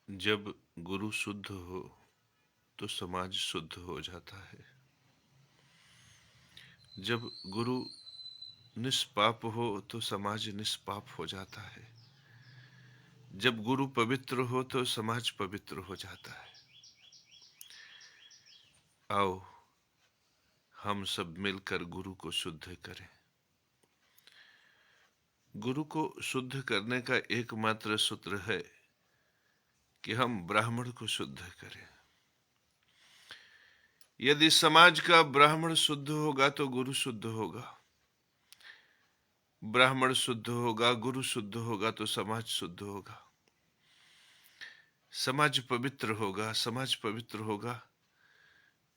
जब गुरु शुद्ध हो तो समाज शुद्ध हो जाता है। जब गुरु निष्पाप हो तो समाज निष्पाप हो जाता है। जब गुरु पवित्र हो तो समाज पवित्र हो जाता है। आओ हम सब मिलकर गुरु को शुद्ध करें। गुरु को शुद्ध करने का एकमात्र सूत्र है कि हम ब्राह्मण को शुद्ध करें। यदि समाज का ब्राह्मण शुद्ध होगा तो गुरु शुद्ध होगा। ब्राह्मण शुद्ध होगा, गुरु शुद्ध होगा तो समाज शुद्ध होगा। समाज पवित्र होगा, समाज पवित्र होगा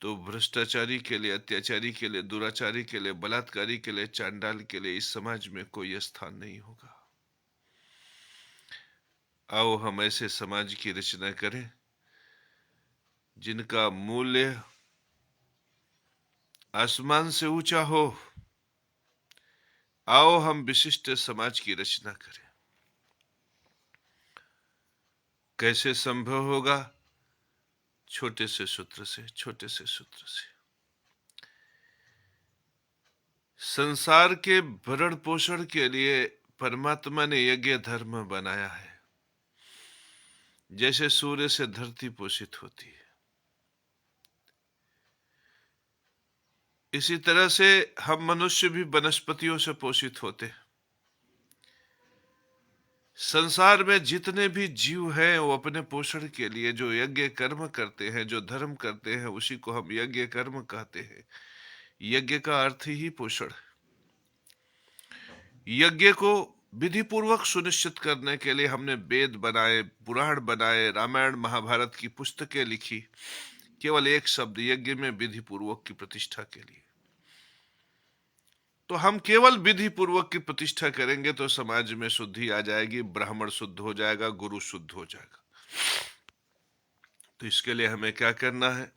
तो भ्रष्टाचारी के लिए, अत्याचारी के लिए, दुराचारी के लिए, बलात्कारी के लिए, चांडाल के लिए इस समाज में कोई स्थान नहीं होगा। आओ हम ऐसे समाज की रचना करें जिनका मूल्य आसमान से ऊंचा हो। आओ हम विशिष्ट समाज की रचना करें। कैसे संभव होगा? छोटे से सूत्र से, छोटे से सूत्र से। संसार के भरण पोषण के लिए परमात्मा ने यज्ञ धर्म बनाया है। जैसे सूर्य से धरती पोषित होती है, इसी तरह से हम मनुष्य भी वनस्पतियों से पोषित होते हैं। संसार में जितने भी जीव हैं वो अपने पोषण के लिए जो यज्ञ कर्म करते हैं, जो धर्म करते हैं, उसी को हम यज्ञ कर्म कहते हैं। यज्ञ का अर्थ ही पोषण है। यज्ञ को विधि पूर्वक सुनिश्चित करने के लिए हमने वेद बनाए, पुराण बनाए, रामायण महाभारत की पुस्तकें लिखी, केवल एक शब्द यज्ञ में विधि पूर्वक की प्रतिष्ठा के लिए। तो हम केवल विधि पूर्वक की प्रतिष्ठा करेंगे तो समाज में शुद्धि आ जाएगी, ब्राह्मण शुद्ध हो जाएगा, गुरु शुद्ध हो जाएगा। तो इसके लिए हमें क्या करना है?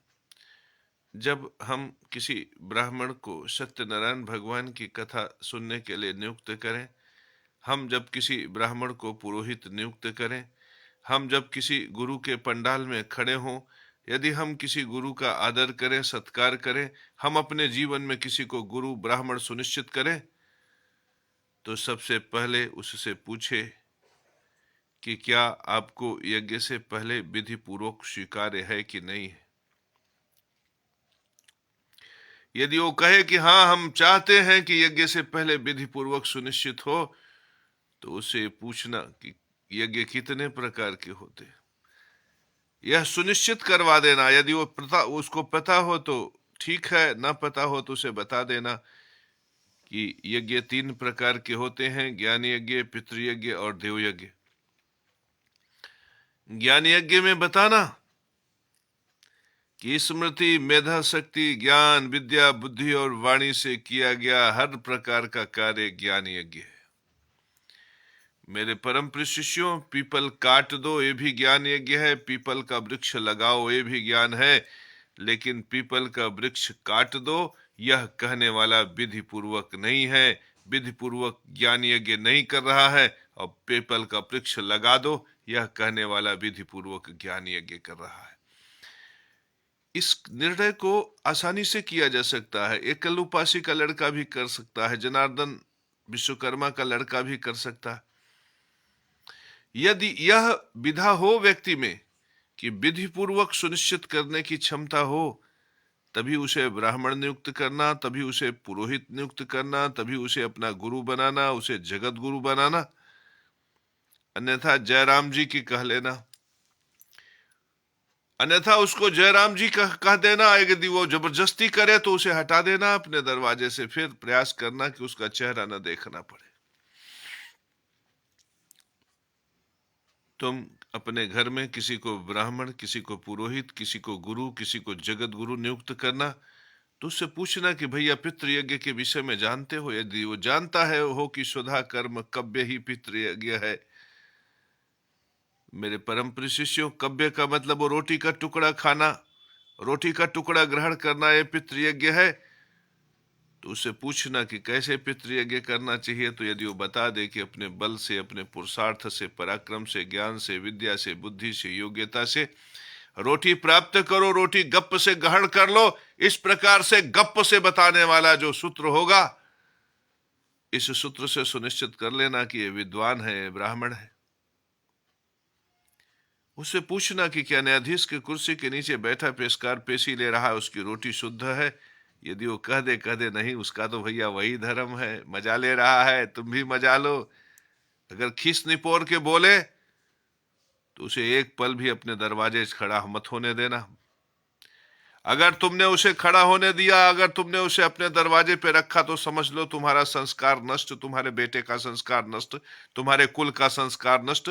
जब हम किसी ब्राह्मण को सत्यनारायण भगवान की कथा सुनने के लिए नियुक्त करें, हम जब किसी ब्राह्मण को पुरोहित नियुक्त करें, हम जब किसी गुरु के पंडाल में खड़े हों, यदि हम किसी गुरु का आदर करें, सत्कार करें, हम अपने जीवन में किसी को गुरु ब्राह्मण सुनिश्चित करें, तो सबसे पहले उससे पूछे कि क्या आपको यज्ञ से पहले विधि पूर्वक स्वीकार्य है कि नहीं है। यदि वो कहे कि हाँ हम चाहते हैं कि यज्ञ से पहले विधि पूर्वक सुनिश्चित हो, तो उसे पूछना कि यज्ञ कितने प्रकार के होते हैं, यह सुनिश्चित करवा देना। यदि वो उसको पता हो तो ठीक है, ना पता हो तो उसे बता देना कि यज्ञ 3 प्रकार के होते हैं: ज्ञान यज्ञ, पितृयज्ञ और देव यज्ञ। ज्ञान यज्ञ में बताना कि स्मृति, मेधा शक्ति, ज्ञान, विद्या, बुद्धि और वाणी से किया गया हर प्रकार का कार्य ज्ञान यज्ञ है। मेरे परम प्रिय शिष्यों, पीपल काट दो ये भी ज्ञान यज्ञ है, पीपल का वृक्ष लगाओ ये भी ज्ञान है, लेकिन पीपल का वृक्ष काट दो यह कहने वाला विधि पूर्वक नहीं है, विधि पूर्वक ज्ञान यज्ञ नहीं कर रहा है, और पीपल का वृक्ष लगा दो यह कहने वाला विधि पूर्वक ज्ञान यज्ञ कर रहा है। इस निर्णय को आसानी से किया जा सकता है। एकल उपासी का लड़का भी कर सकता है, जनार्दन विश्वकर्मा का लड़का भी कर सकता है। यदि यह विधा हो व्यक्ति में कि विधि पूर्वक सुनिश्चित करने की क्षमता हो, तभी उसे ब्राह्मण नियुक्त करना, तभी उसे पुरोहित नियुक्त करना, तभी उसे अपना गुरु बनाना, उसे जगत गुरु बनाना। अन्यथा जयराम जी की कह लेना, अन्यथा उसको जयराम जी कह देना। यदि वो जबरदस्ती करे तो उसे हटा देना अपने दरवाजे से, फिर प्रयास करना कि उसका चेहरा न देखना पड़े। तुम अपने घर में किसी को ब्राह्मण, किसी को पुरोहित, किसी को गुरु, किसी को जगत गुरु नियुक्त करना, तो उससे पूछना कि भैया पितृयज्ञ के विषय में जानते हो? यदि वो जानता है हो कि स्वधा कर्म कव्य ही पितृयज्ञ है। मेरे परम प्रिय शिष्यों, कव्य का मतलब वो रोटी का टुकड़ा खाना, रोटी का टुकड़ा ग्रहण करना, ये पितृयज्ञ है। तो उससे पूछना कि कैसे पितृयज्ञ करना चाहिए। तो यदि वो बता दे कि अपने बल से, अपने पुरुषार्थ से, पराक्रम से, ज्ञान से, विद्या से, बुद्धि से, योग्यता से रोटी प्राप्त करो, रोटी गप्प से ग्रहण कर लो, इस प्रकार से गप्प से बताने वाला जो सूत्र होगा, इस सूत्र से सुनिश्चित कर लेना कि ये विद्वान है, ब्राह्मण है। उससे पूछना कि क्या न्यायाधीश की कुर्सी के नीचे बैठा पेशकार पेशी ले रहा है, उसकी रोटी शुद्ध है। यदि वो कह दे नहीं, उसका तो भैया वही धर्म है, मजा ले रहा है, तुम भी मजा लो। अगर खीस निपोर के बोले तो उसे एक पल भी अपने दरवाजे से खड़ा मत होने देना। अगर तुमने उसे खड़ा होने दिया, अगर तुमने उसे अपने दरवाजे पे रखा, तो समझ लो तुम्हारा संस्कार नष्ट, तुम्हारे बेटे का संस्कार नष्ट, तुम्हारे कुल का संस्कार नष्ट।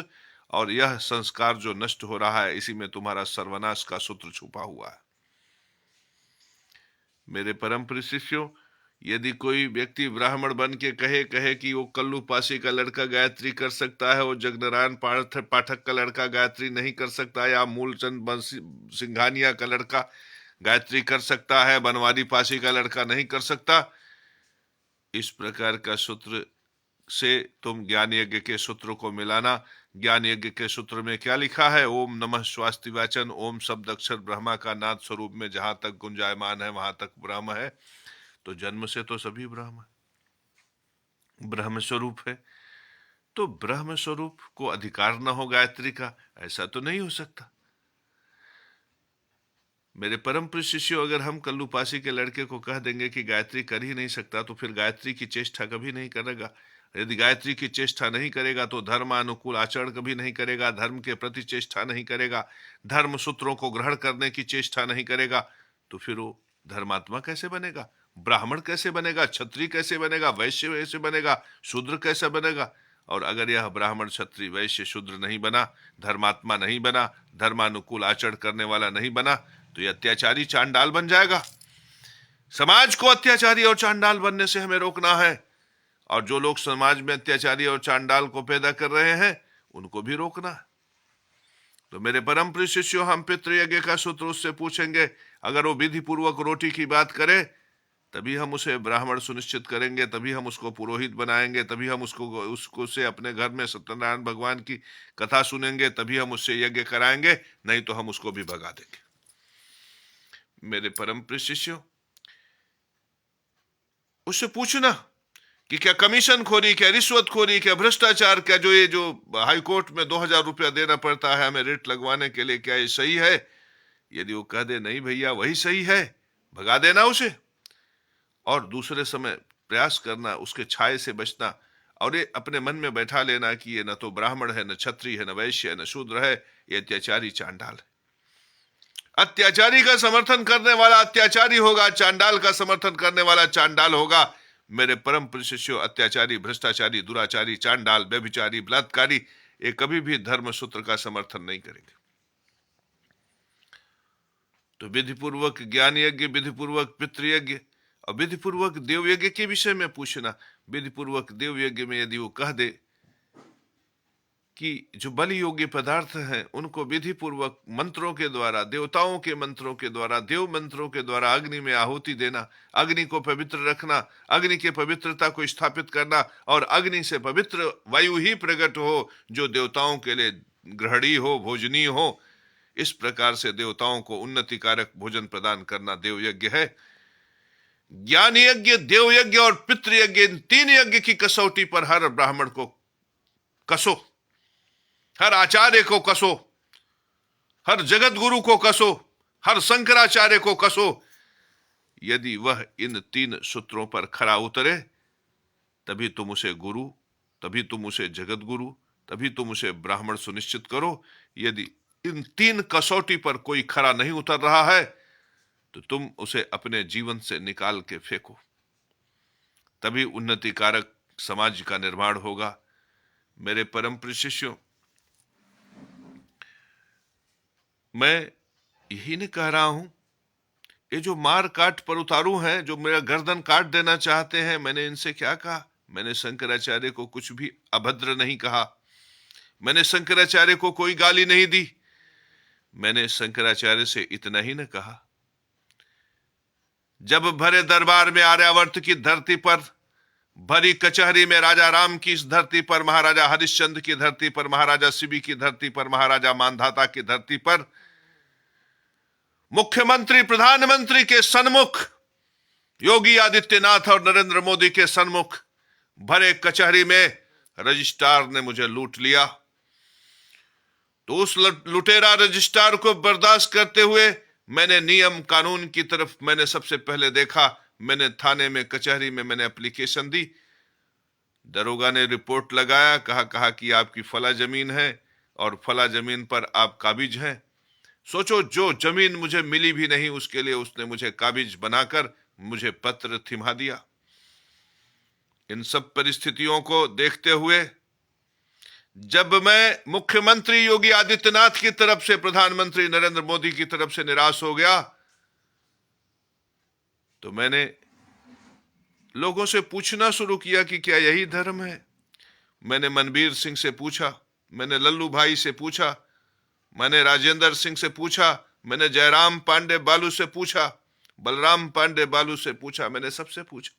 और यह संस्कार जो नष्ट हो रहा है, इसी में तुम्हारा सर्वनाश का सूत्र छुपा हुआ है। मेरे परम प्रिय शिष्यों, यदि कोई व्यक्ति ब्राह्मण बन के कहे कि वो कल्लू पासी का लड़का गायत्री कर सकता है, वो जगनारायण पाठक का लड़का गायत्री नहीं कर सकता, या मूलचंद सिंघानिया का लड़का गायत्री कर सकता है, बनवारी पासी का लड़का नहीं कर सकता, इस प्रकार का सूत्र से तुम ज्ञान यज्ञ के सूत्र को मिलाना। ज्ञान यज्ञ के सूत्र में क्या लिखा है? ओम नमः स्वास्तिवाचन, ओम शब्द अक्षर ब्रह्मा का नाद स्वरूप में जहां तक गुंजायमान है वहां तक ब्रह्म है। तो जन्म से तो सभी ब्रह्म स्वरूप है। तो ब्रह्म स्वरूप को अधिकार न हो गायत्री का, ऐसा तो नहीं हो सकता। मेरे परम प्रिय शिष्यों, अगर हम कल्लू पासी के लड़के को कह देंगे कि गायत्री कर ही नहीं सकता, तो फिर गायत्री की चेष्टा कभी नहीं करेगा। यदि गायत्री की चेष्टा नहीं करेगा तो धर्मानुकूल आचरण कभी नहीं करेगा, धर्म के प्रति चेष्टा नहीं करेगा, धर्म सूत्रों को ग्रहण करने की चेष्टा नहीं करेगा, तो फिर वो धर्मात्मा कैसे बनेगा? ब्राह्मण कैसे बनेगा? क्षत्रिय कैसे बनेगा? वैश्य कैसे बनेगा? शूद्र कैसे बनेगा? और अगर यह ब्राह्मण, क्षत्रिय, वैश्य, शूद्र नहीं बना, धर्मात्मा नहीं बना, धर्मानुकूल आचरण करने वाला नहीं बना, तो यह अत्याचारी चांडाल बन जाएगा। समाज को अत्याचारी और चांडाल बनने से हमें रोकना है, और जो लोग समाज में अत्याचारी और चांडाल को पैदा कर रहे हैं उनको भी रोकना है। तो मेरे परम प्रिय शिष्यों, हम पितृयज्ञ का सूत्र उससे पूछेंगे। अगर वो विधि पूर्वक रोटी की बात करे, तभी हम उसे ब्राह्मण सुनिश्चित करेंगे, तभी हम उसको पुरोहित बनाएंगे, तभी हम उसको से अपने घर में सत्यनारायण भगवान की कथा सुनेंगे, तभी हम उससे यज्ञ कराएंगे, नहीं तो हम उसको भी भगा देंगे। मेरे परम प्रिय शिष्यों, उससे पूछना कि क्या कमीशन खोरी, क्या रिश्वत खोरी, क्या भ्रष्टाचार, क्या जो हाईकोर्ट में 2000 रुपया देना पड़ता है हमें रेट लगवाने के लिए, क्या ये सही है? यदि वो कह दे नहीं भैया वही सही है, भगा देना उसे, और दूसरे समय प्रयास करना उसके छाये से बचना, और ये अपने मन में बैठा लेना कि ये न तो ब्राह्मण है, न क्षत्रिय है, न वैश्य है, न शूद्र है, ये अत्याचारी चांडाल है। अत्याचारी का समर्थन करने वाला अत्याचारी होगा, चांडाल का समर्थन करने वाला चांडाल होगा। मेरे परम प्रिय शिष्यों, अत्याचारी, भ्रष्टाचारी, दुराचारी, चांडाल, व्यभिचारी, बलात्कारी, ये कभी भी धर्म सूत्र का समर्थन नहीं करेंगे। तो विधिपूर्वक ज्ञान यज्ञ, विधिपूर्वक पितृयज्ञ और विधिपूर्वक देव यज्ञ के विषय में पूछना। विधिपूर्वक देव यज्ञ में यदि वो कह दे कि जो बलि योग्य पदार्थ हैं उनको विधि पूर्वक मंत्रों के द्वारा, देवताओं के मंत्रों के द्वारा, देव मंत्रों के द्वारा अग्नि में आहुति देना, अग्नि को पवित्र रखना, अग्नि के पवित्रता को स्थापित करना, और अग्नि से पवित्र वायु ही प्रकट हो जो देवताओं के लिए ग्रहणीय हो, भोजनीय हो, इस प्रकार से देवताओं को उन्नति कारक भोजन प्रदान करना देव यज्ञ है। ज्ञान यज्ञ, देव यज्ञ और पितृयज्ञ, इन 3 यज्ञ की कसौटी पर हर ब्राह्मण को कसो, हर आचार्य को कसो, हर जगत गुरु को कसो, हर शंकराचार्य को कसो। यदि वह इन 3 सूत्रों पर खरा उतरे, तभी तुम उसे गुरु, तभी तुम उसे जगत गुरु, तभी तुम उसे ब्राह्मण सुनिश्चित करो। यदि इन 3 कसौटी पर कोई खरा नहीं उतर रहा है, तो तुम उसे अपने जीवन से निकाल के फेंको, तभी उन्नति कारक समाज का निर्माण होगा। मेरे परम प्रिय शिष्यों, मैं यही नहीं कह रहा हूं, ये जो मार काट पर उतारू हैं, जो मेरा गर्दन काट देना चाहते हैं, मैंने इनसे क्या कहा? मैंने शंकराचार्य को कुछ भी अभद्र नहीं कहा, मैंने शंकराचार्य को कोई गाली नहीं दी। मैंने शंकराचार्य से इतना ही न कहा, जब भरे दरबार में आर्यावर्त की धरती पर, भरी कचहरी में राजा राम की इस धरती पर, महाराजा हरिश्चंद्र की धरती पर, महाराजा शिवी की धरती पर, महाराजा मानधाता की धरती पर, मुख्यमंत्री प्रधानमंत्री के सन्मुख, योगी आदित्यनाथ और नरेंद्र मोदी के सन्मुख भरे कचहरी में रजिस्ट्रार ने मुझे लूट लिया। तो उस लुटेरा रजिस्ट्रार को बर्दाश्त करते हुए मैंने नियम कानून की तरफ मैंने सबसे पहले देखा। मैंने थाने में, कचहरी में मैंने एप्लीकेशन दी। दरोगा ने रिपोर्ट लगाया, कहा कि आपकी फला जमीन है और फला जमीन पर आप काबिज हैं। सोचो, जो जमीन मुझे मिली भी नहीं उसके लिए उसने मुझे काबिज बनाकर मुझे पत्र थिमा दिया। इन सब परिस्थितियों को देखते हुए जब मैं मुख्यमंत्री योगी आदित्यनाथ की तरफ से, प्रधानमंत्री नरेंद्र मोदी की तरफ से निराश हो गया, तो मैंने लोगों से पूछना शुरू किया कि क्या यही धर्म है। मैंने मनबीर सिंह से पूछा, मैंने लल्लू भाई से पूछा, मैंने राजेंद्र सिंह से पूछा, मैंने जयराम पांडे बालू से पूछा, बलराम पांडे बालू से पूछा, मैंने सबसे पूछा,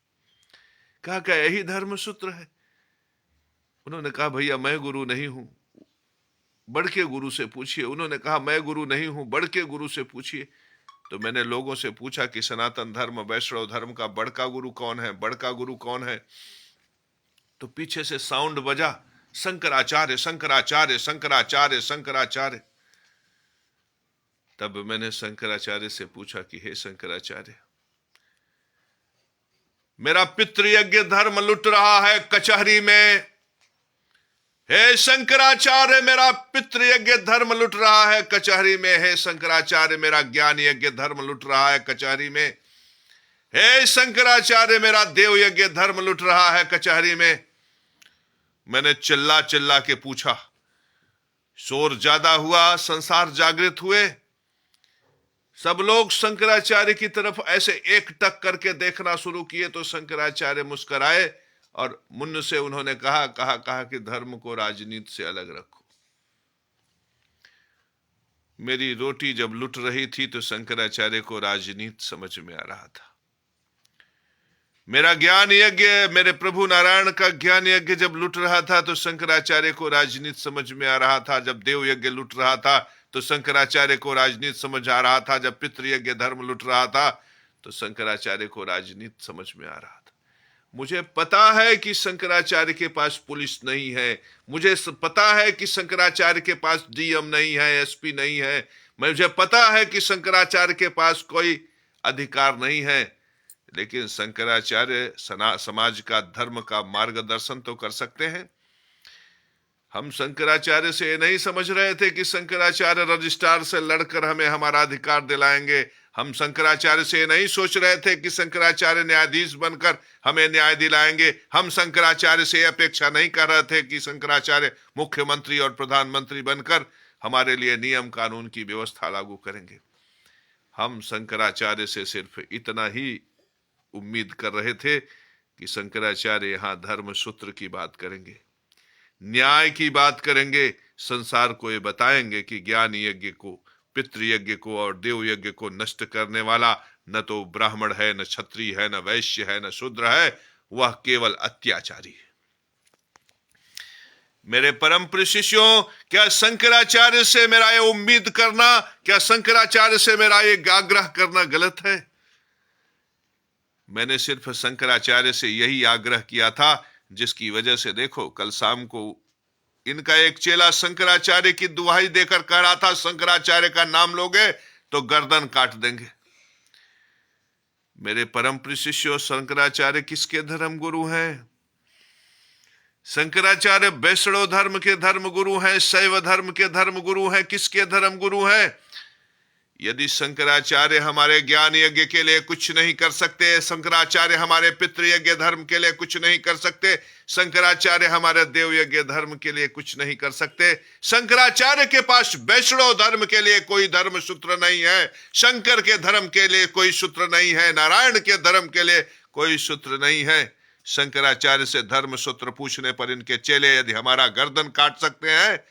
कहा क्या यही धर्म सूत्र है। उन्होंने कहा भैया मैं गुरु नहीं हूं, बड़ के गुरु से पूछिए। उन्होंने कहा मैं गुरु नहीं हूं, बड़ के गुरु से पूछिए। तो मैंने लोगों से पूछा कि सनातन धर्म, वैष्णव धर्म का बड़का गुरु कौन है, बड़का गुरु कौन है। तो पीछे से साउंड बजा, शंकराचार्य शंकराचार्य शंकराचार्य शंकराचार्य। तब मैंने शंकराचार्य से पूछा कि हे शंकराचार्य, मेरा पितृयज्ञ धर्म लुट रहा है कचहरी में। हे शंकराचार्य, मेरा पितृयज्ञ धर्म लुट रहा है कचहरी में। हे शंकराचार्य, मेरा ज्ञान यज्ञ धर्म लुट रहा है कचहरी में। हे शंकराचार्य, मेरा देव यज्ञ धर्म लुट रहा है कचहरी में। मैंने चिल्ला चिल्ला के पूछा। शोर ज्यादा हुआ, संसार जागृत हुए। सब लोग शंकराचार्य की तरफ ऐसे एक टक करके देखना शुरू किए। तो शंकराचार्य मुस्कुराए और मुन्न से उन्होंने कहा कि धर्म को राजनीति से अलग रखो। मेरी रोटी जब लुट रही थी तो शंकराचार्य को राजनीति समझ में आ रहा था। मेरा ज्ञान यज्ञ, मेरे प्रभु नारायण का ज्ञान यज्ञ जब लुट रहा था तो शंकराचार्य को राजनीति समझ में आ रहा था। जब देव यज्ञ लुट रहा था तो शंकराचार्य को राजनीति समझ आ रहा था। जब पितृयज्ञ धर्म लुट रहा था तो शंकराचार्य को राजनीति समझ में आ रहा था। मुझे पता है कि शंकराचार्य के पास पुलिस नहीं है, मुझे पता है कि शंकराचार्य के पास डीएम नहीं है, एसपी नहीं है, मुझे पता है कि शंकराचार्य के पास कोई अधिकार नहीं है, लेकिन शंकराचार्य समाज का, धर्म का मार्गदर्शन तो कर सकते हैं। हम शंकराचार्य से ये नहीं समझ रहे थे कि शंकराचार्य रजिस्ट्रार से लड़कर हमें हमारा अधिकार दिलाएंगे। हम शंकराचार्य से नहीं सोच रहे थे कि शंकराचार्य न्यायाधीश बनकर हमें न्याय दिलाएंगे। हम शंकराचार्य से अपेक्षा नहीं कर रहे थे कि शंकराचार्य मुख्यमंत्री और प्रधानमंत्री बनकर हमारे लिए नियम कानून की व्यवस्था लागू करेंगे। हम शंकराचार्य से सिर्फ इतना ही उम्मीद कर रहे थे कि शंकराचार्य यहाँ धर्म सूत्र की बात करेंगे, न्याय की बात करेंगे, संसार को ये बताएंगे कि ज्ञान यज्ञ को, पितृयज्ञ को और देव यज्ञ को नष्ट करने वाला न तो ब्राह्मण है, न क्षत्रिय है, न वैश्य है, न शूद्र है, वह केवल अत्याचारी है। मेरे परम प्रिय शिष्यों, क्या शंकराचार्य से मेरा ये उम्मीद करना, क्या शंकराचार्य से मेरा ये आग्रह करना गलत है? मैंने सिर्फ शंकराचार्य से यही आग्रह किया था जिसकी वजह से देखो कल शाम को इनका एक चेला शंकराचार्य की दुहाई देकर कह रहा था शंकराचार्य का नाम लोगे तो गर्दन काट देंगे। मेरे परम प्रिय शिष्यों, शंकराचार्य किसके धर्म गुरु हैं? शंकराचार्य वैष्णव धर्म के धर्म गुरु हैं, शैव धर्म के धर्म गुरु हैं। किसके धर्म गुरु हैं? यदि शंकराचार्य हमारे ज्ञान यज्ञ के लिए कुछ नहीं कर सकते, शंकराचार्य हमारे पितृयज्ञ धर्म के लिए कुछ नहीं कर सकते, शंकराचार्य हमारे देव यज्ञ धर्म के लिए कुछ नहीं कर सकते, शंकराचार्य के पास वैष्णव धर्म के लिए कोई धर्म सूत्र नहीं है, शंकर के धर्म के लिए कोई सूत्र नहीं है, नारायण के धर्म के लिए कोई सूत्र नहीं है। शंकराचार्य से धर्म सूत्र पूछने पर इनके चेले यदि हमारा गर्दन काट सकते हैं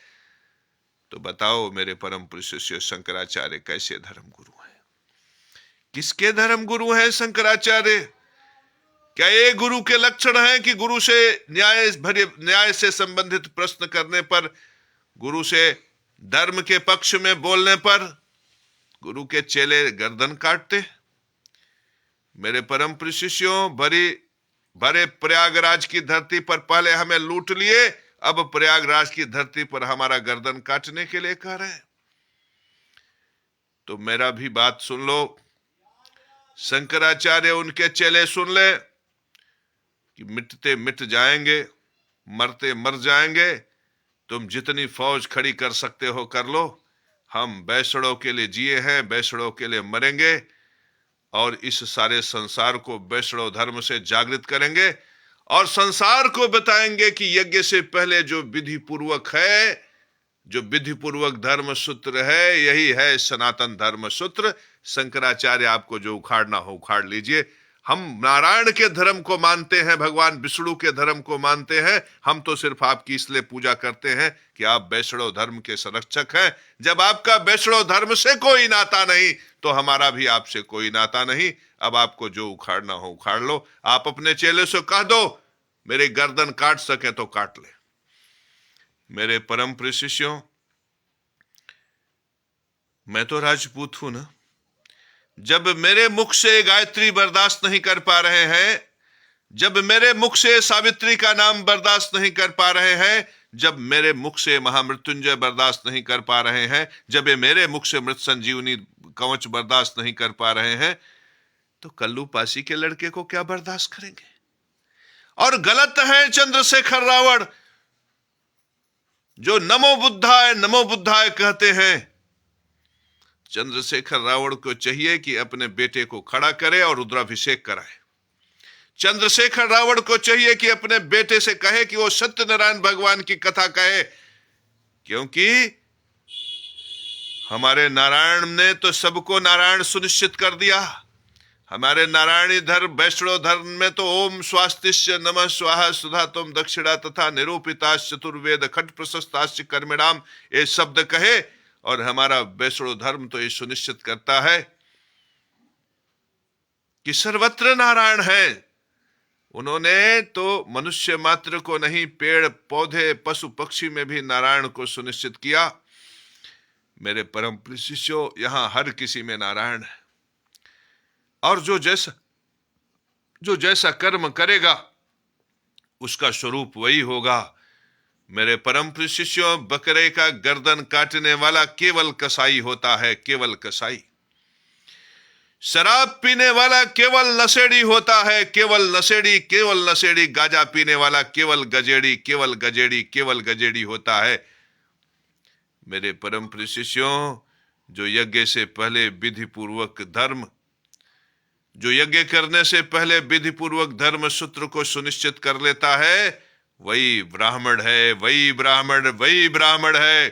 तो बताओ मेरे परम प्रिय शिष्य, शंकराचार्य कैसे धर्म गुरु हैं? किसके धर्म गुरु हैं शंकराचार्य? क्या ये गुरु के लक्षण हैं कि गुरु से न्याय से संबंधित प्रश्न करने पर, गुरु से धर्म के पक्ष में बोलने पर गुरु के चेले गर्दन काटते? मेरे परम प्रिय शिष्यों, भरे प्रयागराज की धरती पर पहले हमें लूट लिए, अब प्रयागराज की धरती पर हमारा गर्दन काटने के लिए कह रहे हैं। तो मेरा भी बात सुन लो, शंकराचार्य उनके चेले सुन ले कि मिटते मिट जाएंगे, मरते मर जाएंगे, तुम जितनी फौज खड़ी कर सकते हो कर लो, हम बैसड़ों के लिए जिए हैं, बैसड़ों के लिए मरेंगे, और इस सारे संसार को बैसड़ों धर्म से जागृत करेंगे और संसार को बताएंगे कि यज्ञ से पहले जो विधि पूर्वक है, जो विधि पूर्वक धर्म सूत्र है, यही है सनातन धर्म सूत्र। शंकराचार्य आपको जो उखाड़ना हो उखाड़ लीजिए, हम नारायण के धर्म को मानते हैं, भगवान विष्णु के धर्म को मानते हैं, हम तो सिर्फ आपकी इसलिए पूजा करते हैं कि आप वैष्णव धर्म के संरक्षक हैं। जब आपका वैष्णव धर्म से कोई नाता नहीं तो हमारा भी आपसे कोई नाता नहीं। अब आपको जो उखाड़ना हो उखाड़ लो। आप अपने चेले से कह दो मेरे गर्दन काट सके तो काट ले। मेरे परम प्रिय शिष्यों, मैं तो राजपूत हूं ना। जब मेरे मुख से गायत्री बर्दाश्त नहीं कर पा रहे हैं, जब मेरे मुख से सावित्री का नाम बर्दाश्त नहीं कर पा रहे हैं, जब मेरे मुख से महामृत्युंजय बर्दाश्त नहीं कर पा रहे हैं, जब ये मेरे मुख से मृत संजीवनी कवच बर्दाश्त नहीं कर पा रहे हैं, तो कल्लू पासी के लड़के को क्या बर्दाश्त करेंगे? और गलत है चंद्रशेखर रावण जो नमो बुद्धाय कहते हैं। चंद्रशेखर रावण को चाहिए कि अपने बेटे को खड़ा करे और रुद्राभिषेक कराए। चंद्रशेखर रावण को चाहिए कि अपने बेटे से कहे कि वो सत्यनारायण भगवान की कथा कहे, क्योंकि हमारे नारायण ने तो सबको नारायण सुनिश्चित कर दिया। हमारे नारायणी धर्म वैष्णव धर्म में तो ओम स्वास्तिश्च नमः स्वाहा सुधा तुम दक्षिणा तथा निरूपिताश्च चतुर्वेद खट प्रशस्ताश्च कर्मिणाम ये शब्द कहे, और हमारा वैष्णव धर्म तो ये सुनिश्चित करता है कि सर्वत्र नारायण है। उन्होंने तो मनुष्य मात्र को नहीं, पेड़ पौधे पशु पक्षी में भी नारायण को सुनिश्चित किया। मेरे परम प्रिय शिष्यों, यहां हर किसी में नारायण है, और जो जैसा कर्म करेगा उसका स्वरूप वही होगा। मेरे परम प्रिय शिष्यों, बकरे का गर्दन काटने वाला केवल कसाई होता है, केवल कसाई। शराब पीने वाला केवल नशेड़ी होता है, केवल नशेड़ी। गांजा पीने वाला केवल गजेड़ी होता है। मेरे परम प्रिय शिष्यों, जो यज्ञ से पहले विधि पूर्वक धर्म, जो यज्ञ करने से पहले विधि पूर्वक धर्म सूत्र को सुनिश्चित कर लेता है, वही ब्राह्मण है।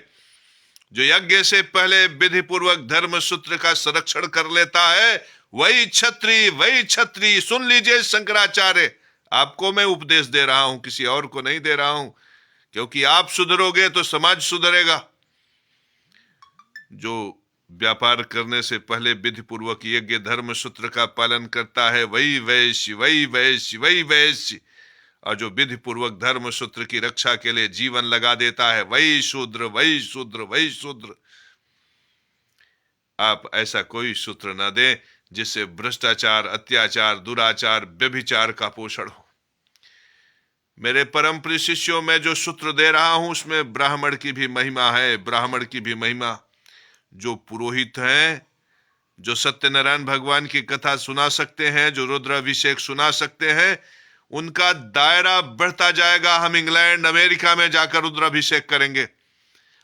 जो यज्ञ से पहले विधि पूर्वक धर्म सूत्र का संरक्षण कर लेता है, वही क्षत्रिय। सुन लीजिए शंकराचार्य, आपको मैं उपदेश दे रहा हूं, किसी और को नहीं दे रहा हूं, क्योंकि आप सुधरोगे तो समाज सुधरेगा। जो व्यापार करने से पहले विधि पूर्वक यज्ञ धर्म सूत्र का पालन करता है, वही वैश्य। और जो विधि पूर्वक धर्म सूत्र की रक्षा के लिए जीवन लगा देता है, वही शूद्र। आप ऐसा कोई सूत्र ना दें जिससे भ्रष्टाचार, अत्याचार, दुराचार, व्यभिचार का पोषण हो। मेरे परम प्रिय शिष्यों, मैं जो सूत्र दे रहा हूं उसमें ब्राह्मण की भी महिमा। जो पुरोहित हैं, जो सत्यनारायण भगवान की कथा सुना सकते हैं, जो रुद्राभिषेक सुना सकते हैं, उनका दायरा बढ़ता जाएगा। हम इंग्लैंड अमेरिका में जाकर रुद्राभिषेक करेंगे,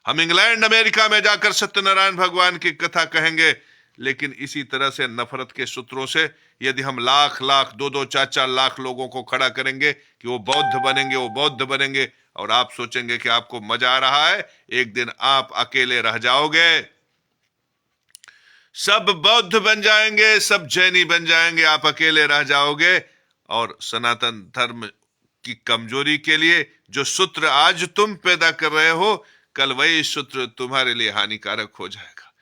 हम इंग्लैंड अमेरिका में जाकर सत्यनारायण भगवान की कथा कहेंगे। लेकिन इसी तरह से नफरत के सूत्रों से यदि हम लाख 2-2, 4-4 लाख लोगों को खड़ा करेंगे कि वो बौद्ध बनेंगे, और आप सोचेंगे कि आपको मजा आ रहा है, एक दिन आप अकेले रह जाओगे। सब बौद्ध बन जाएंगे, सब जैनी बन जाएंगे, आप अकेले रह जाओगे। और सनातन धर्म की कमजोरी के लिए जो सूत्र आज तुम पैदा कर रहे हो, कल वही सूत्र तुम्हारे लिए हानिकारक हो जाएगा।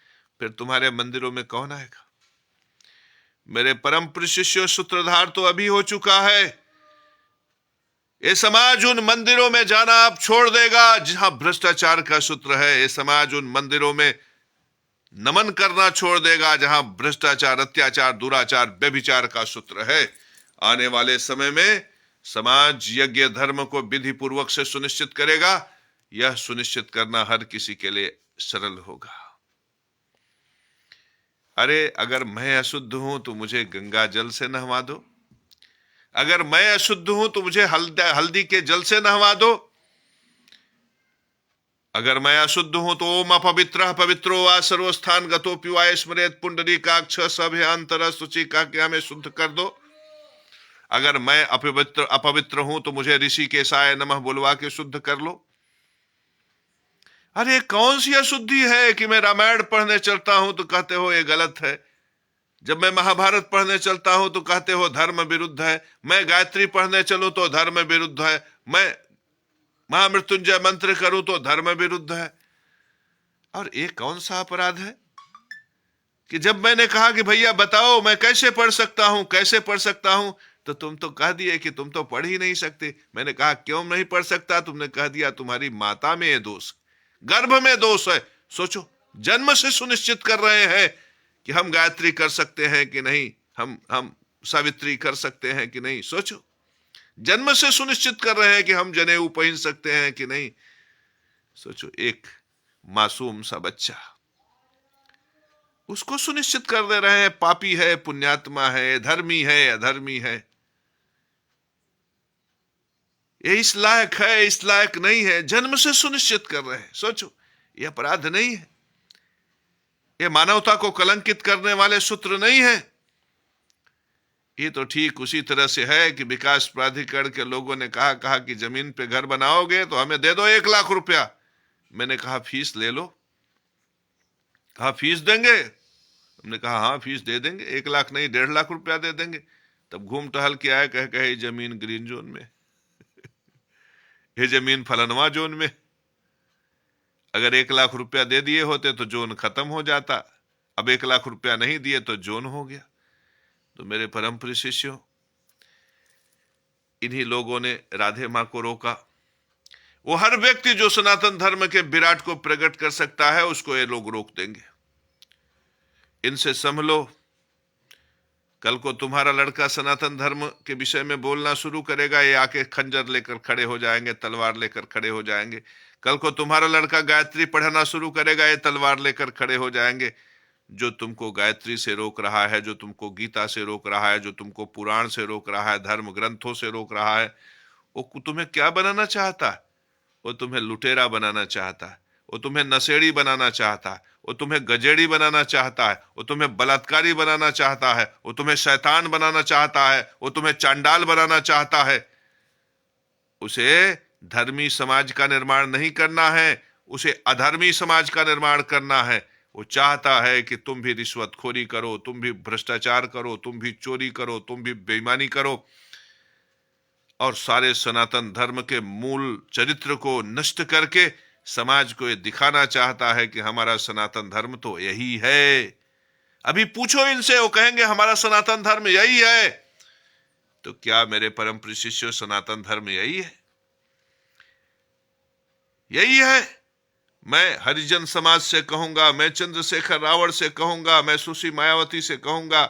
फिर तुम्हारे मंदिरों में कौन आएगा? मेरे परम प्रिय शिष्यों, सूत्रधार तो अभी हो चुका है। ये समाज उन मंदिरों में जाना आप छोड़ देगा जहां भ्रष्टाचार का सूत्र है। ये समाज उन मंदिरों में नमन करना छोड़ देगा जहां भ्रष्टाचार, अत्याचार, दुराचार, व्यभिचार का सूत्र है। आने वाले समय में समाज यज्ञ धर्म को विधि पूर्वक से सुनिश्चित करेगा। यह सुनिश्चित करना हर किसी के लिए सरल होगा। अरे अगर मैं अशुद्ध हूं तो मुझे गंगा जल से नहवा दो। अगर मैं अशुद्ध हूं तो मुझे हल्दी के जल से नहवा दो। अगर मैं अशुद्ध हूं तो ओम अपवित्र पवित्रो वा सर्वस्थान गतो पिवाय स्मरेत पुंडरीकाक्ष सभ्यांतर शुचि का के हमें शुद्ध कर दो। अगर मैं अपवित्र हूं तो मुझे ऋषि के साय नमः बुलवा के शुद्ध कर लो। अरे कौन सी अशुद्धि है कि मैं रामायण पढ़ने चलता हूं तो कहते हो ये गलत है, जब मैं महाभारत पढ़ने चलता हूं तो कहते हो धर्म विरुद्ध है, मैं गायत्री पढ़ने चलूं तो धर्म विरुद्ध है, मैं महामृत्युंजय मंत्र करूं तो धर्म विरुद्ध है। और ये कौन सा अपराध है कि जब मैंने कहा कि भैया बताओ मैं कैसे पढ़ सकता हूं, कैसे पढ़ सकता हूं, तो तुम तो कह दिए कि तुम तो पढ़ ही नहीं सकते। मैंने कहा क्यों नहीं पढ़ सकता? तुमने कह दिया तुम्हारी माता में ये दोष, गर्भ में दोष है। सोचो, जन्म से सुनिश्चित कर रहे हैं कि हम गायत्री कर सकते हैं कि नहीं, हम सावित्री कर सकते हैं कि नहीं। सोचो, जन्म से सुनिश्चित कर रहे हैं कि हम जनेऊ पहन सकते हैं कि नहीं। सोचो, एक मासूम सा बच्चा, उसको सुनिश्चित कर दे रहे हैं पापी है, पुण्यात्मा है, धर्मी है, अधर्मी है, ये इस लायक है, इस लायक नहीं है, जन्म से सुनिश्चित कर रहे हैं। सोचो, ये अपराध नहीं है, ये मानवता को कलंकित करने वाले सूत्र नहीं है। ये तो ठीक उसी तरह से है कि विकास प्राधिकरण के लोगों ने कहा कि जमीन पे घर बनाओगे तो हमें दे दो 1 लाख रुपया। मैंने कहा फीस ले लो। कहा फीस देंगे? हमने कहा हाँ फीस दे देंगे, 1 लाख नहीं 1.5 लाख रुपया दे देंगे। तब घूम टहल के आए, कहे जमीन ग्रीन जोन में ये जमीन फलनवा जोन में। अगर 1 लाख रुपया दे दिए होते तो जोन खत्म हो जाता, अब 1 लाख रुपया नहीं दिए तो जोन हो गया। तो मेरे परम प्रिय शिष्यों, इन्हीं लोगों ने राधे मां को रोका। वो हर व्यक्ति जो सनातन धर्म के विराट को प्रकट कर सकता है उसको ये लोग रोक देंगे। इनसे संभलो, कल को तुम्हारा लड़का सनातन धर्म के विषय में बोलना शुरू करेगा, ये आके खंजर लेकर खड़े हो जाएंगे, तलवार लेकर खड़े हो जाएंगे। कल को तुम्हारा लड़का गायत्री पढ़ना शुरू करेगा, ये तलवार लेकर खड़े हो जाएंगे। जो तुमको गायत्री से रोक रहा है, जो तुमको गीता से रोक रहा है, जो तुमको पुराण से रोक रहा है, धर्म ग्रंथों से रोक रहा है, वो तुम्हें क्या बनाना चाहता है? वो तुम्हें लुटेरा बनाना चाहता है, वो तुम्हें नशेड़ी बनाना चाहता है, वो तुम्हें गजेड़ी बनाना चाहता है, वो तुम्हें बलात्कारी बनाना चाहता है, वो तुम्हें शैतान बनाना चाहता है, वो तुम्हें चांडाल बनाना चाहता है। उसे धर्मी समाज का निर्माण नहीं करना है, उसे अधर्मी समाज का निर्माण करना है। वो चाहता है कि तुम भी रिश्वतखोरी करो, तुम भी भ्रष्टाचार करो, तुम भी चोरी करो, तुम भी बेईमानी करो, और सारे सनातन धर्म के मूल चरित्र को नष्ट करके समाज को ये दिखाना चाहता है कि हमारा सनातन धर्म तो यही है। अभी पूछो इनसे, वो कहेंगे हमारा सनातन धर्म यही है। तो क्या मेरे परम प्रिय शिष्यों, सनातन धर्म यही है? यही है? मैं हरिजन समाज से कहूंगा, मैं चंद्रशेखर रावण से कहूंगा, मैं सुश्री मायावती से कहूंगा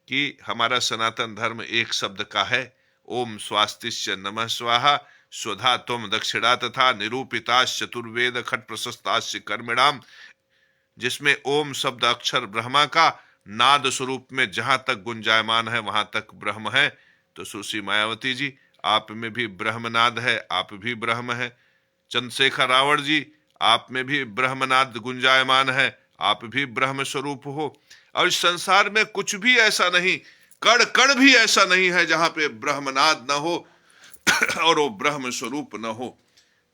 कि हमारा सनातन धर्म एक शब्द का है, ओम स्वास्तिश्च नमः स्वाहा स्वधा त्वम दक्षिणा तथा निरूपिताश्च चतुर्वेद खट प्रशस्ताश्च कर्मिणाम, जिसमें ओम शब्द अक्षर ब्रह्मा का नाद स्वरूप में जहां तक गुंजायमान है वहां तक ब्रह्म है। तो सुश्री मायावती जी, आप में भी ब्रह्मनाद है, आप भी ब्रह्म है। चंद्रशेखर रावण जी, आप में भी ब्रह्मनाद गुंजायमान है, आप भी ब्रह्म स्वरूप हो। और इस संसार में कुछ भी ऐसा नहीं, कण कण भी ऐसा नहीं है जहां पे ब्रह्मनाद न हो और वो ब्रह्म स्वरूप न हो।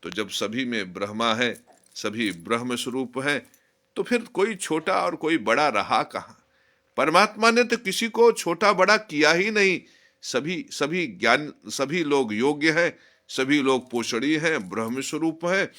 तो जब सभी में ब्रह्मा है, सभी ब्रह्म स्वरूप है, तो फिर कोई छोटा और कोई बड़ा रहा कहां? परमात्मा ने तो किसी को छोटा बड़ा किया ही नहीं। सभी ज्ञान, सभी लोग योग्य हैं, सभी लोग पोषणीय हैं, ब्रह्म स्वरूप है।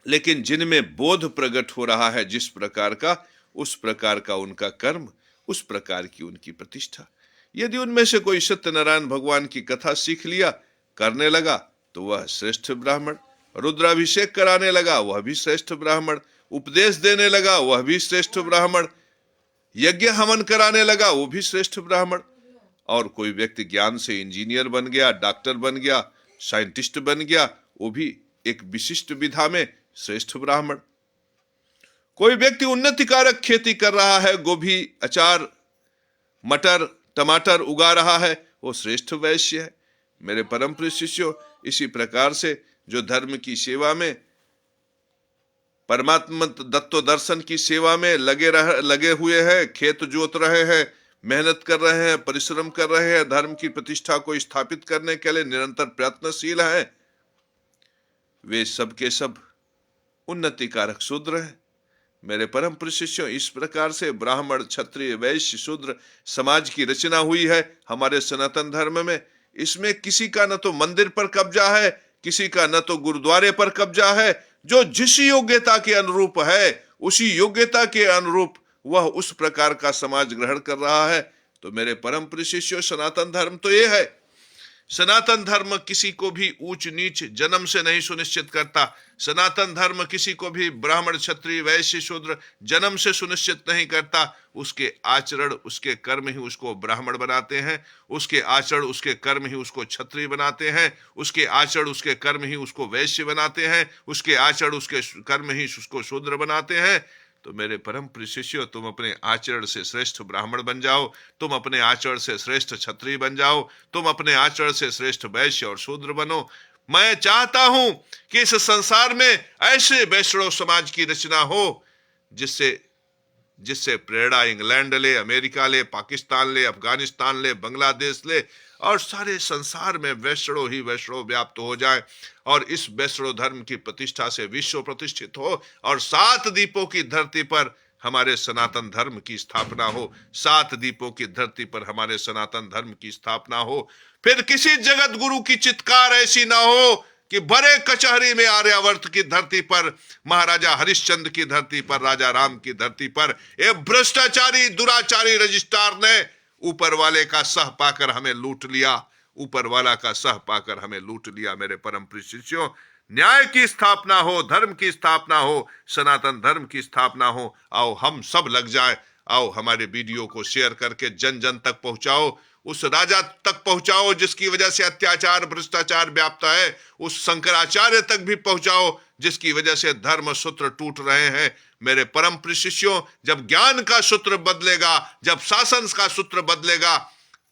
लेकिन जिनमें बोध प्रकट हो रहा है जिस प्रकार का, उस प्रकार का उनका कर्म, उस प्रकार की उनकी प्रतिष्ठा। यदि उनमें से कोई सत्यनारायण भगवान की कथा सीख लिया, करने लगा, तो वह श्रेष्ठ ब्राह्मण। रुद्राभिषेक कराने लगा, वह भी श्रेष्ठ ब्राह्मण। उपदेश देने लगा, वह भी श्रेष्ठ ब्राह्मण। यज्ञ हवन कराने लगा, वो भी श्रेष्ठ ब्राह्मण। और कोई व्यक्ति ज्ञान से इंजीनियर बन गया, डॉक्टर बन गया, साइंटिस्ट बन गया, वो भी एक विशिष्ट विधा में श्रेष्ठ ब्राह्मण। कोई व्यक्ति उन्नतिकारक खेती कर रहा है, गोभी, अचार, मटर, टमाटर उगा रहा है, वो श्रेष्ठ वैश्य है। मेरे परम प्रिय शिष्यों, इसी प्रकार से जो धर्म की सेवा में, परमात्मा दत्तो दर्शन की सेवा में लगे हुए हैं, खेत जोत रहे हैं, मेहनत कर रहे हैं, परिश्रम कर रहे हैं, धर्म की प्रतिष्ठा को स्थापित करने के लिए निरंतर प्रयत्नशील हैं, वे सब के सब उन्नतिकारक शूद्र हैं। मेरे परम प्रिय शिष्यों, इस प्रकार से ब्राह्मण, क्षत्रिय, वैश्य, शूद्र समाज की रचना हुई है हमारे सनातन धर्म में। इसमें किसी का न तो मंदिर पर कब्जा है, किसी का न तो गुरुद्वारे पर कब्जा है। जो जिस योग्यता के अनुरूप है, उसी योग्यता के अनुरूप वह उस प्रकार का समाज ग्रहण कर रहा है। तो मेरे परम प्रिय शिष्यों, सनातन धर्म तो ये है। सनातन धर्म किसी को भी ऊंच नीच जन्म से नहीं सुनिश्चित करता। सनातन धर्म किसी को भी ब्राह्मण, क्षत्रिय, वैश्य, शूद्र जन्म से सुनिश्चित नहीं करता। उसके आचरण, उसके कर्म ही उसको ब्राह्मण बनाते हैं। उसके आचरण, उसके कर्म ही उसको क्षत्रिय बनाते हैं। उसके आचरण, उसके कर्म ही उसको वैश्य बनाते हैं। उसके आचरण, उसके कर्म ही उसको शूद्र बनाते हैं। तो मेरे परम प्रिय शिष्यों, तुम अपने आचरण से श्रेष्ठ ब्राह्मण बन जाओ, तुम अपने आचरण से श्रेष्ठ क्षत्रिय बन जाओ, तुम अपने आचरण से श्रेष्ठ वैश्य और शूद्र बनो। मैं चाहता हूं कि इस संसार में ऐसे वैष्णव समाज की रचना हो जिससे जिससे प्रेरणा इंग्लैंड ले, अमेरिका ले, पाकिस्तान ले, अफगानिस्तान ले, बांग्लादेश ले, और सारे संसार में वैष्णव ही वैष्णव व्याप्त हो जाए, और इस वैष्णव धर्म की प्रतिष्ठा से विश्व प्रतिष्ठित हो, और 7 द्वीपों की धरती पर हमारे सनातन धर्म की स्थापना हो। 7 द्वीपों की धरती पर हमारे सनातन धर्म की स्थापना हो। फिर किसी जगत गुरु की चित्कार ऐसी ना हो कि बड़े कचहरी में आर्यावर्त की धरती पर, महाराजा हरिश्चंद्र की धरती पर, राजा राम की धरती पर एक भ्रष्टाचारी, दुराचारी रजिस्ट्रार ने ऊपर वाले का सह पाकर हमें लूट लिया, ऊपर वाला का सह पाकर हमें लूट लिया। मेरे परम प्रिय शिष्यों, न्याय की स्थापना हो, धर्म की स्थापना हो, सनातन धर्म की स्थापना हो। आओ हम सब लग जाए, आओ हमारे वीडियो को शेयर करके जन जन तक पहुंचाओ, उस राजा तक पहुंचाओ जिसकी वजह से अत्याचार, भ्रष्टाचार व्याप्त है, उस शंकराचार्य तक भी पहुंचाओ जिसकी वजह से धर्म सूत्र टूट रहे हैं। मेरे परम प्रिय शिष्यों, जब ज्ञान का सूत्र बदलेगा, जब शासन का सूत्र बदलेगा,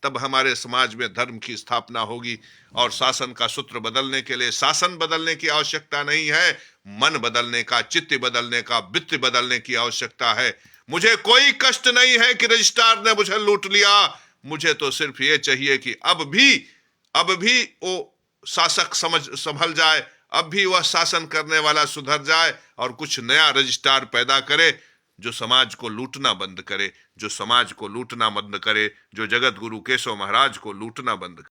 तब हमारे समाज में धर्म की स्थापना होगी। और शासन का सूत्र बदलने के लिए शासन बदलने की आवश्यकता नहीं है, मन बदलने का, चित्त बदलने का, वित्त बदलने की आवश्यकता है। मुझे कोई कष्ट नहीं है कि रजिस्ट्रार ने मुझे लूट लिया, मुझे तो सिर्फ ये चाहिए कि अब भी वो शासक संभल जाए, अब भी वह शासन करने वाला सुधर जाए और कुछ नया रजिस्ट्रार पैदा करे जो समाज को लूटना बंद करे, जो समाज को लूटना बंद करे, जो जगत गुरु केशव महाराज को लूटना बंद करे।